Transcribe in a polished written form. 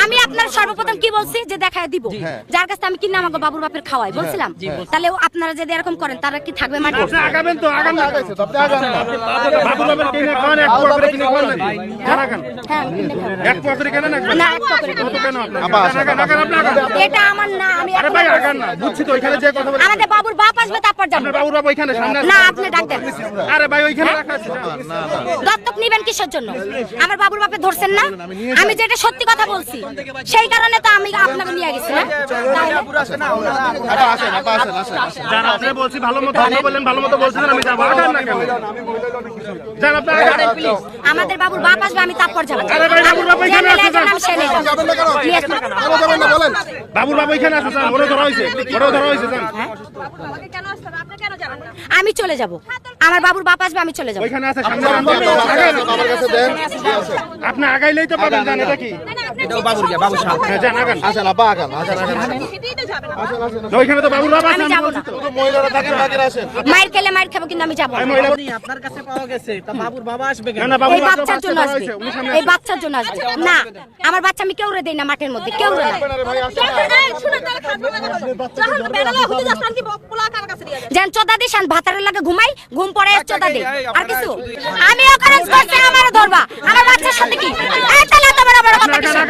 আমি আপনার সর্বপ্রথম কি বলছি যে দেখায় দিব, যার কাছে আমি কিনা আমাকে বাবুর বাপের খাওয়াই বলছিলাম। তাহলে আপনারা যদি এরকম করেন তারা কি থাকবে মাঠে? আগাবেন তো আগান না বাবুর বাপের কিনে খাওয়ান এক পকেটে কিনে খাওয়ান নাকি জানাগান হ্যাঁ এক পকেটে কেন না না এক পকেটে কত কেন আপনার এটা আমার না, আমি আরে ভাই আগান না বুঝছি তো ওইখানে যে কথা বলে আমাদের বাবুর বাপ আসবে তারপর যাবো। আপনার বাবুর বাপ ওইখানে সামনে না আপনি ডাক দেন। আরে ভাই ওইখানে রাখা আছে দত্তক নিবেন কিসের জন্য? আমার বাবুর বাপে ধরছেন না? আমি যেটা সত্যি কথা বলছি সেই কারণে তো আমি আপনাকে নিয়ে গেছি না। যারা আপনি বলছি ভালো মতো বললেন ভালো মতো বলছেন আমি যাব আগান না কেন জান আপনি আগান আমাদের বাবুর বাপ আসবে আমি তারপর যাবো। আরে ভাই বাবুর বাপ ওইখানে আছে আমি সেনে যাবেন না কেন? বলেন বাবুর বাপ ওইখানে আছে জান ওরে ধরা হইছে জান আমি চলে যাব। আমার বাবুর বাপ আসবে আমি চলে যাব। ওইখানে আছে সামনে আমার কাছে দেন আপনি আগাইলেই তো পাবেন জান এটা কি এটাও বাবুর গিয়া বাবু সাহেব হ্যাঁ জান আগান আসেন আপা আগান আসেন ওইখানে তো বাবুর বাপ আছে আমি যাব না। শুধু মহিলারা থাকেন বাকিরা আসেন মায়ের খেলে মায়ের খাবো কিন্তু আমি যাব না। আপনার কাছে পাওয়া গেছে তা বাবুর বাবা আসবে না কেন? না বাবুর এই বাপ বাচ্চার জন্য আসবে, এই বাচ্চার জন্য আসবে না। আমার বাচ্চা আমি কেউ রে দেই না মাঠের মধ্যে, কেউ রে না। যেন চোদা দিস আর ভাতারের লাগে ঘুমাই, ঘুম পড়ে চোদা দে আর কিছু। আমি অকারেন্স করছি আমার ধরবা আমার বাচ্চার সাথে কি? এই তাহলে তো বড় বড় কথা কিসের?